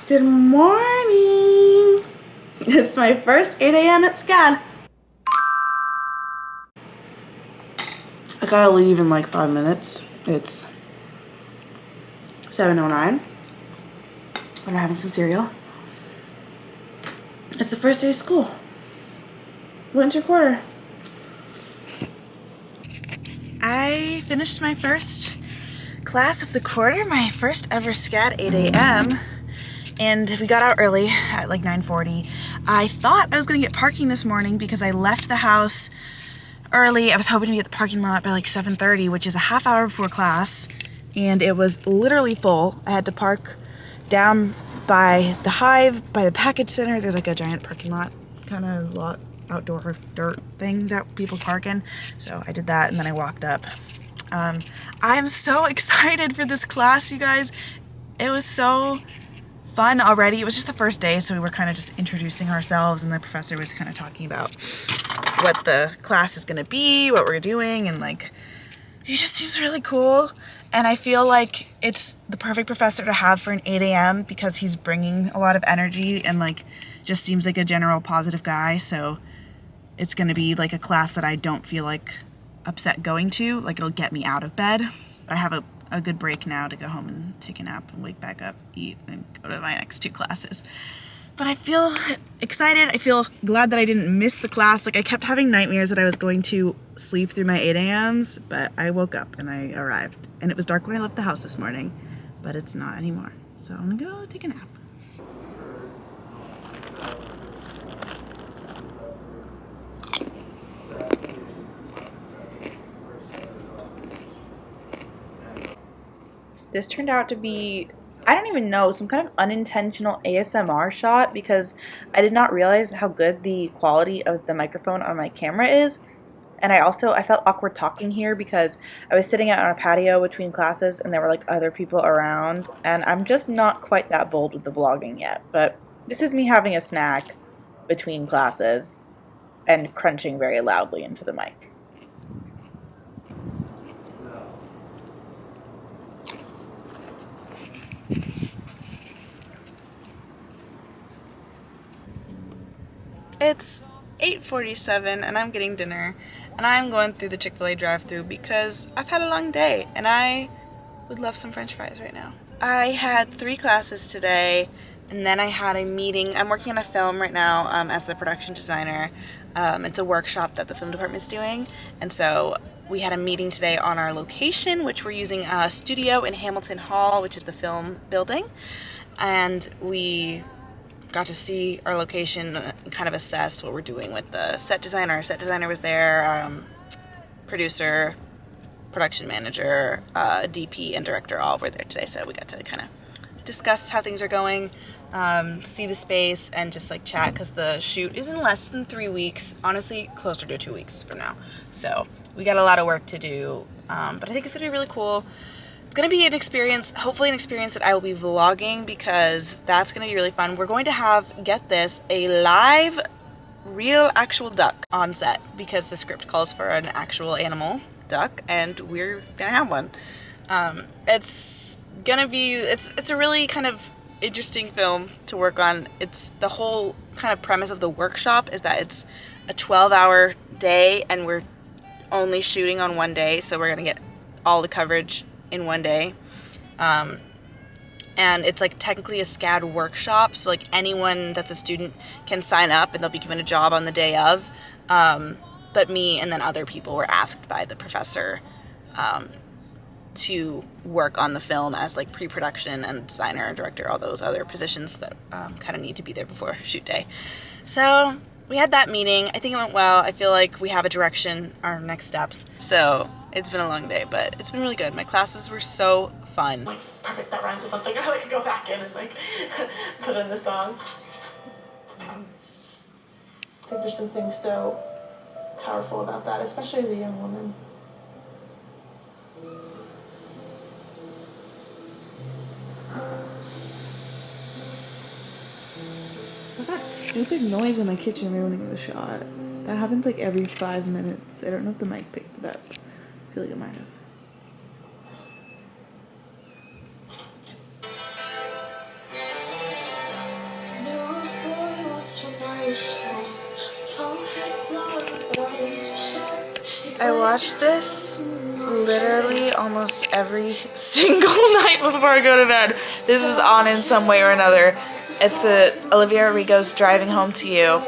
Good morning! It's my first 8 a.m. at SCAD. I gotta leave in like 5 minutes. It's 7:09. I'm having some cereal. It's the first day of school. Winter quarter. I finished my first class of the quarter, my first ever SCAD 8 a.m. and we got out early at like 9:40. I thought I was gonna get parking this morning because I left the house early. I was hoping to be at the parking lot by like 7:30, which is a half hour before class, and it was literally full. I had to park down by the Hive, by the package center. There's like a giant parking lot, kind of lot, outdoor dirt thing that people park in. So I did that and then I walked up. I'm so excited for this class, you guys. It was so fun already. It was just the first day, so we were kind of just introducing ourselves, and the professor was kind of talking about what the class is going to be, what we're doing, and like, he just seems really cool. And I feel like it's the perfect professor to have for an 8 a.m. because he's bringing a lot of energy and like just seems like a general positive guy. So it's going to be like a class that I don't feel like upset going to. Like, it'll get me out of bed. I have a good break now to go home and take a nap and wake back up, eat, and go to my next 2 classes. But I feel excited. I feel glad that I didn't miss the class. Like, I kept having nightmares that I was going to sleep through my 8 a.m.s, but I woke up and I arrived. And it was dark when I left the house this morning, but it's not anymore. So I'm gonna go take a nap. This turned out to be, I don't even know, some kind of unintentional ASMR shot because I did not realize how good the quality of the microphone on my camera is. And I felt awkward talking here because I was sitting out on a patio between classes and there were like other people around, and I'm just not quite that bold with the vlogging yet. But this is me having a snack between classes and crunching very loudly into the mic. It's 8:47 and I'm getting dinner, and I'm going through the Chick-fil-A drive-thru because I've had a long day and I would love some french fries right now. I had 3 classes today, and then I had a meeting. I'm working on a film right now as the production designer. It's a workshop that the film department is doing, and so we had a meeting today on our location, which we're using a studio in Hamilton Hall, which is the film building, and we got to see our location and kind of assess what we're doing with the set designer. Our set designer was there, producer, production manager, DP, and director all were there today, so we got to kind of discuss how things are going, see the space, and just like chat because the shoot is in less than 3 weeks, honestly closer to 2 weeks from now. So we got a lot of work to do, but I think it's going to be really cool. It's going to be an experience, hopefully an experience that I will be vlogging because that's going to be really fun. We're going to have, get this, a live, real, actual duck on set because the script calls for an actual animal duck, and we're going to have one. It's going to be, it's a really kind of interesting film to work on. It's the whole kind of premise of the workshop is that it's a 12-hour day and we're only shooting on one day, so we're going to get all the coverage in one day. And it's like technically a SCAD workshop, so like anyone that's a student can sign up and they'll be given a job on the day of. But me and then other people were asked by the professor to work on the film as like pre-production and designer and director, all those other positions that kind of need to be there before shoot day. So we had that meeting. I think it went well. I feel like we have a direction, our next steps. So it's been a long day, but it's been really good. My classes were so fun. Like, perfect, that rhymes with something. I like go back in and like put in the song. I think there's something so powerful about that, especially as a young woman. That stupid noise in my kitchen ruining the shot. That happens like every 5 minutes. I don't know if the mic picked it up. I feel like it might have. I watch this literally almost every single night before I go to bed. This is on in some way or another. It's the Olivia Rodrigo's Driving Home to You.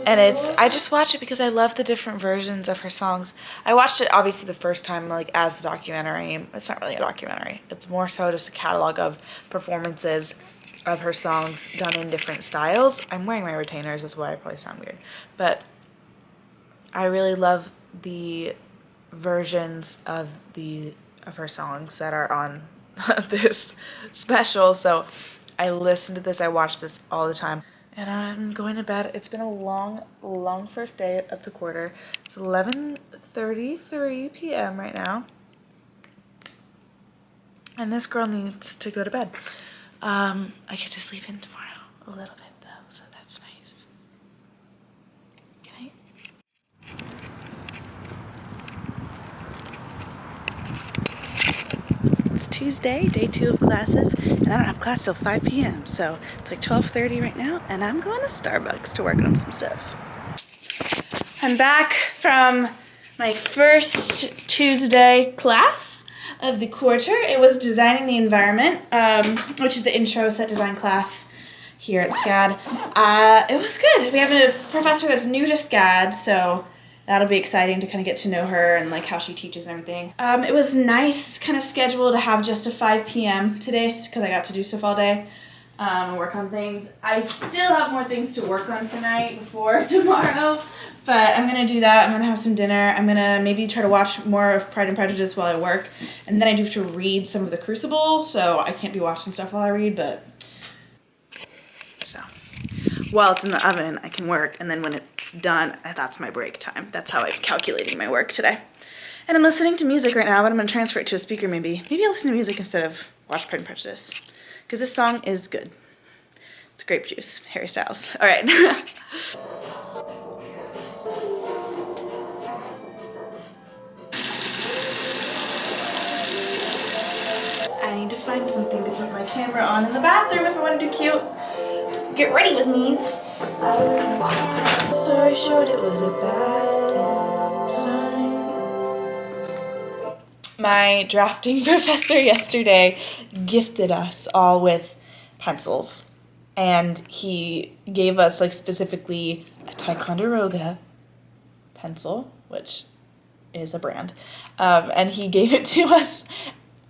And I just watch it because I love the different versions of her songs. I watched it obviously the first time like as the documentary. It's not really a documentary. It's more so just a catalog of performances of her songs done in different styles. I'm wearing my retainers, that's why I probably sound weird. But I really love the versions of her songs that are on this special. So I listen to this, I watch this all the time. And I'm going to bed. It's been a long first day of the quarter. It's 11:33 p.m. right now. And this girl needs to go to bed. I get to sleep in tomorrow a little bit though, so that's nice. Good night. It's Tuesday, day 2 of classes, and I don't have class till 5 p.m. So it's like 12:30 right now, and I'm going to Starbucks to work on some stuff. I'm back from my first Tuesday class of the quarter. It was designing the environment, which is the intro set design class here at SCAD. It was good. We have a professor that's new to SCAD, so that'll be exciting to kind of get to know her and like how she teaches and everything. It was nice kind of schedule to have just a 5 p.m. today because I got to do stuff all day and work on things. I still have more things to work on tonight before tomorrow, but I'm going to do that. I'm going to have some dinner. I'm going to maybe try to watch more of Pride and Prejudice while I work, and then I do have to read some of the Crucible, so I can't be watching stuff while I read, but so while it's in the oven, I can work, and then when it's done, that's my break time. That's how I'm calculating my work today. And I'm listening to music right now, but I'm going to transfer it to a speaker maybe. Maybe I'll listen to music instead of watch Pride and Prejudice, because this song is good. It's grape juice, Harry Styles. All right. I need to find something to put my camera on in the bathroom if I want to do cute. Get ready with me's. Story short, it was a bad sign. My drafting professor yesterday gifted us all with pencils, and he gave us like specifically a Ticonderoga pencil, which is a brand, and he gave it to us.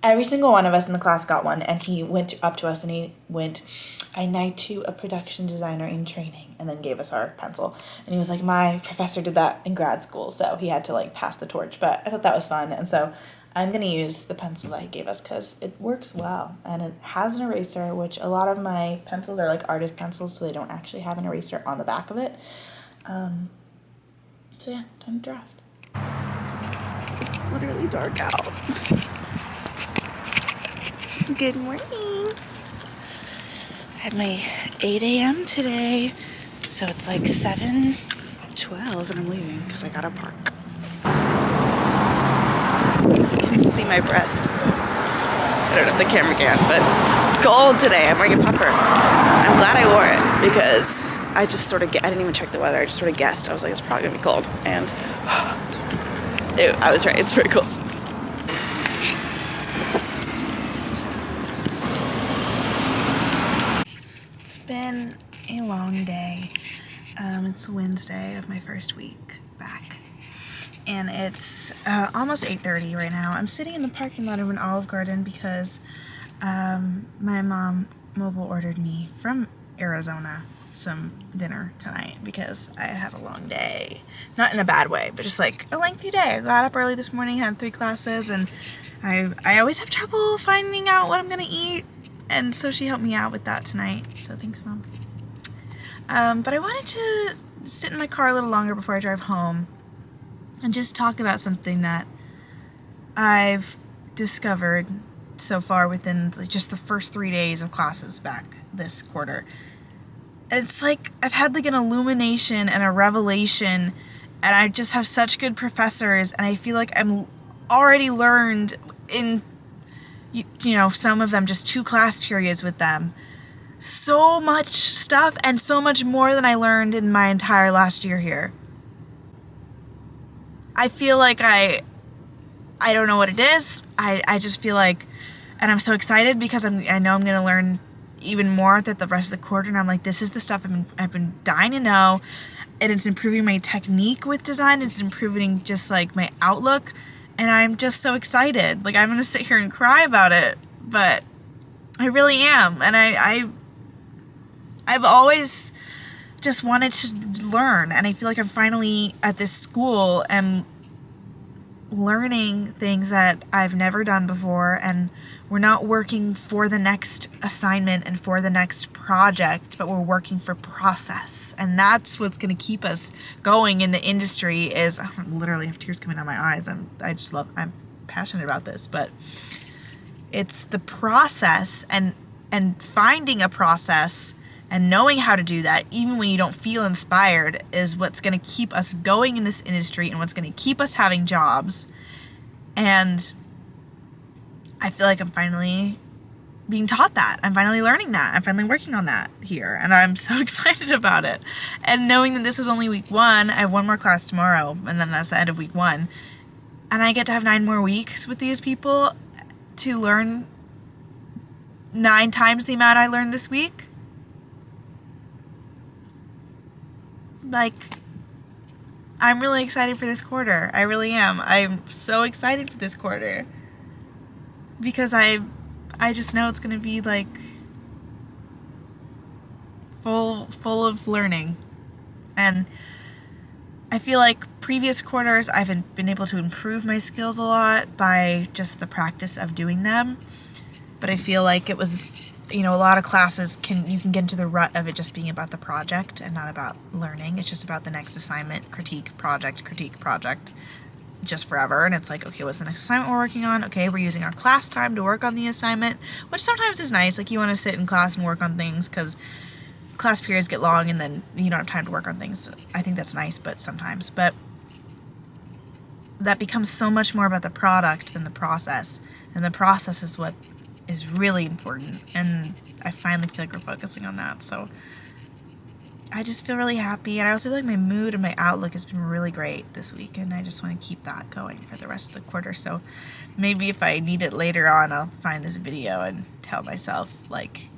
Every single one of us in the class got one, and he went up to us and he went, "I knight you a production designer in training," and then gave us our pencil. And he was like, my professor did that in grad school, so he had to like pass the torch, but I thought that was fun. And so I'm going to use the pencil that he gave us because it works well, and it has an eraser, which a lot of my pencils are like artist pencils, so they don't actually have an eraser on the back of it. So yeah, time to draft. It's literally dark out. Good morning. I had my 8 a.m. today, so it's like 7:12 and I'm leaving because I gotta park. You can see my breath. I don't know if the camera can, but it's cold today. I'm wearing a puffer. I'm glad I wore it because I just sort of, I didn't even check the weather. I just sort of guessed. I was like, it's probably gonna be cold. And I was right, it's very cold. It's been a long day. It's Wednesday of my first week back, and it's almost 8:30 right now. I'm sitting in the parking lot of an Olive Garden because my mom mobile ordered me from Arizona some dinner tonight because I had a long day. Not in a bad way, but just like a lengthy day. I got up early this morning, had 3 classes, and I always have trouble finding out what I'm gonna eat. And so she helped me out with that tonight. So thanks, Mom. But I wanted to sit in my car a little longer before I drive home and just talk about something that I've discovered so far within just the first 3 days of classes back this quarter. It's like I've had like an illumination and a revelation, and I just have such good professors, and I feel like I'm already learned in, you know, some of them just 2 class periods with them. so much stuff and so much more than I learned in my entire last year here. I feel like I don't know what it is. I just feel like, and I'm so excited because I know I'm going to learn even more that the rest of the quarter, and I'm like, this is the stuff I've been dying to know, and it's improving my technique with design, it's improving just like my outlook, and I'm just so excited. Like, I'm going to sit here and cry about it, but I really am, and I've always just wanted to learn, and I feel like I'm finally at this school and learning things that I've never done before, and we're not working for the next assignment and for the next project, but we're working for process, and that's what's going to keep us going in the industry. Is I literally have tears coming out of my eyes. I'm passionate about this, but it's the process and finding a process and knowing how to do that, even when you don't feel inspired, is what's going to keep us going in this industry and what's going to keep us having jobs. And I feel like I'm finally being taught that. I'm finally learning that. I'm finally working on that here. And I'm so excited about it. And knowing that this was only week 1, I have one more class tomorrow, and then that's the end of week 1. And I get to have 9 more weeks with these people to learn 9 times the amount I learned this week. Like, I'm really excited for this quarter. I really am. I'm so excited for this quarter. Because I just know it's going to be, like, full of learning. And I feel like previous quarters I've been able to improve my skills a lot by just the practice of doing them. But I feel like it was, a lot of classes you can get into the rut of it just being about the project and not about learning. It's just about the next assignment, critique, project, just forever. And it's like, okay, what's the next assignment we're working on? Okay, we're using our class time to work on the assignment, which sometimes is nice. Like, you want to sit in class and work on things because class periods get long and then you don't have time to work on things. I think that's nice, but that becomes so much more about the product than the process. And the process is what is really important, and I finally feel like we're focusing on that. So I just feel really happy, and I also feel like my mood and my outlook has been really great this week, and I just want to keep that going for the rest of the quarter. So maybe if I need it later on, I'll find this video and tell myself, like,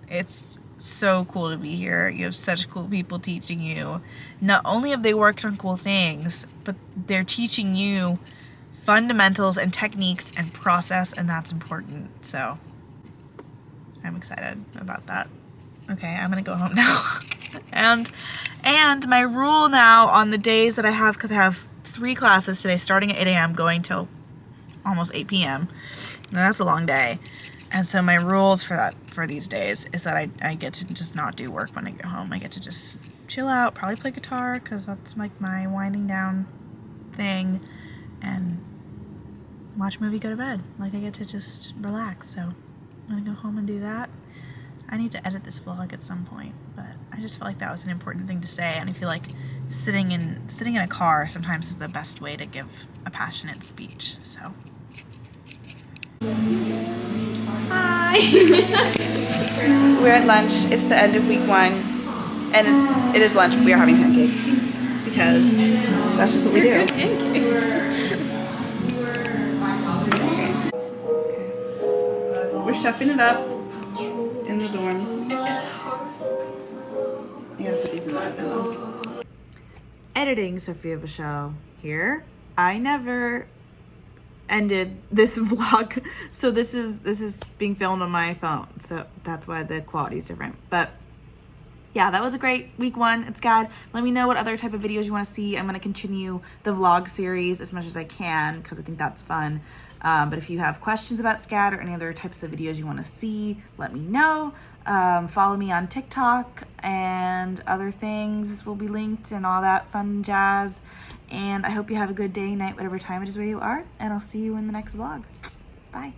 it's so cool to be here. You have such cool people teaching you. Not only have they worked on cool things, but they're teaching you fundamentals and techniques and process, and that's important. So I'm excited about that. Okay, I'm gonna go home now. and my rule now on the days that I have, because I have 3 classes today starting at 8 a.m. going till almost 8 p.m. and that's a long day. And so my rules for these days is that I get to just not do work when I get home. I get to just chill out, probably play guitar, because that's like my winding down thing, and watch a movie, go to bed. Like, I get to just relax. So I'm gonna go home and do that. I need to edit this vlog at some point, but I just felt like that was an important thing to say, and I feel like sitting in a car sometimes is the best way to give a passionate speech. So Hi. we're at lunch. It's the end of week 1, and it is lunch. We are having pancakes because that's just what we do. Pancakes. We're shuffling it up in the dorms. I gotta put these in the oven though. Editing Sophia Vachel here. I never ended this vlog, so this is being filmed on my phone, so that's why the quality is different. But yeah, that was a great week 1 at SCAD. Let me know what other type of videos you want to see. I'm going to continue the vlog series as much as I can because I think that's fun. But if you have questions about SCAD or any other types of videos you want to see, let me know. Follow me on TikTok, and other things will be linked and all that fun jazz. And I hope you have a good day, night, whatever time it is where you are. And I'll see you in the next vlog. Bye.